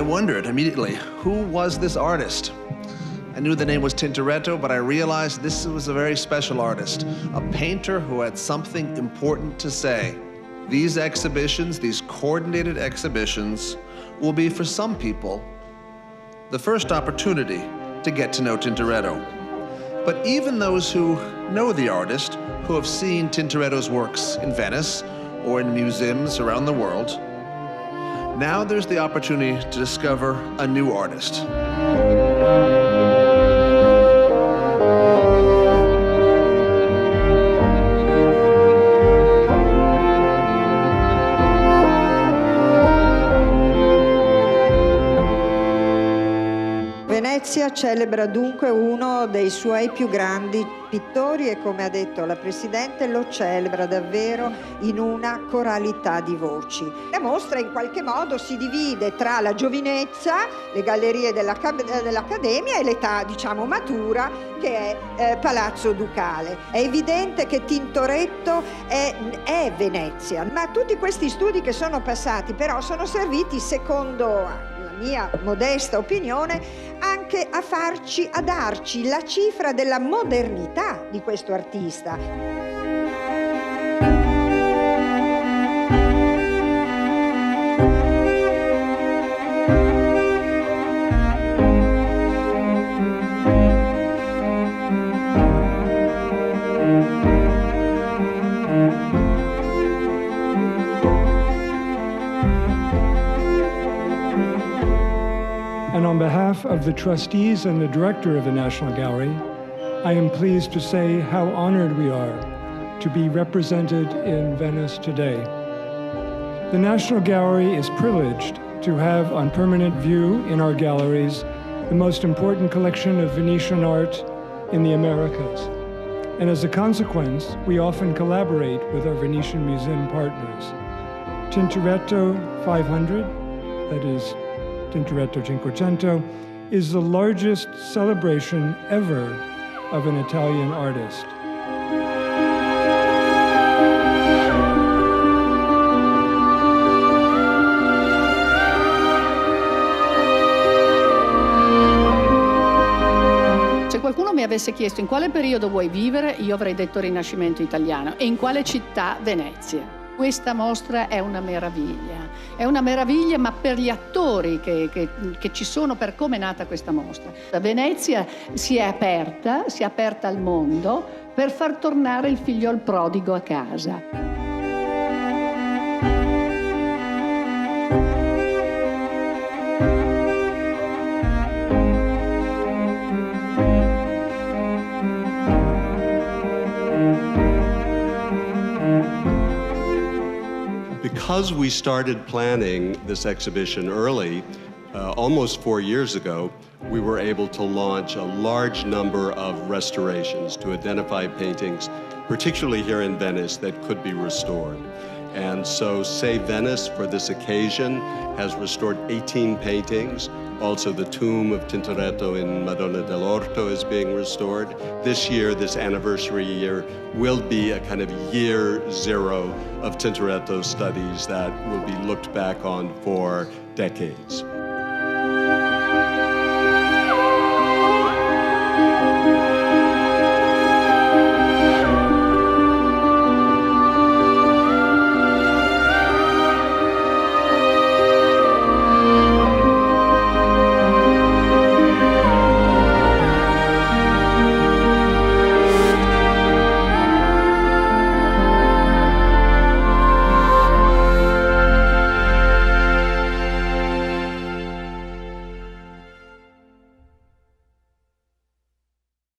wondered immediately, who was this artist? I knew the name was Tintoretto, but I realized this was a very special artist, a painter who had something important to say. These exhibitions, these coordinated exhibitions, will be for some people the first opportunity to get to know Tintoretto. But even those who know the artist, who have seen Tintoretto's works in Venice or in museums around the world, now there's the opportunity to discover a new artist. Venezia celebra dunque uno dei suoi più grandi pittori e, come ha detto la Presidente, lo celebra davvero in una coralità di voci. La mostra in qualche modo si divide tra la giovinezza, le gallerie dell'Accademia, e l'età, diciamo, matura, che è Palazzo Ducale. È evidente che Tintoretto è Venezia, ma tutti questi studi che sono passati però sono serviti, secondo mia modesta opinione, anche a darci la cifra della modernità di questo artista. And on behalf of the trustees and the director of the National Gallery, I am pleased to say how honored we are to be represented in Venice today. The National Gallery is privileged to have on permanent view in our galleries the most important collection of Venetian art in the Americas. And as a consequence, we often collaborate with our Venetian museum partners. Tintoretto 500, that is Tintoretto 500, is the largest celebration ever of an Italian artist. Se qualcuno mi avesse chiesto in quale periodo vuoi vivere, io avrei detto Rinascimento italiano. E in quale città? Venezia. Questa mostra è una meraviglia ma per gli attori che ci sono, per come è nata questa mostra. La Venezia si è aperta al mondo per far tornare il figliol prodigo a casa. Because we started planning this exhibition early, almost 4 years ago, we were able to launch a large number of restorations to identify paintings, particularly here in Venice, that could be restored. And so Save Venice, for this occasion, has restored 18 paintings. Also, the tomb of Tintoretto in Madonna dell'Orto is being restored. This year, this anniversary year, will be a kind of year zero of Tintoretto studies that will be looked back on for decades.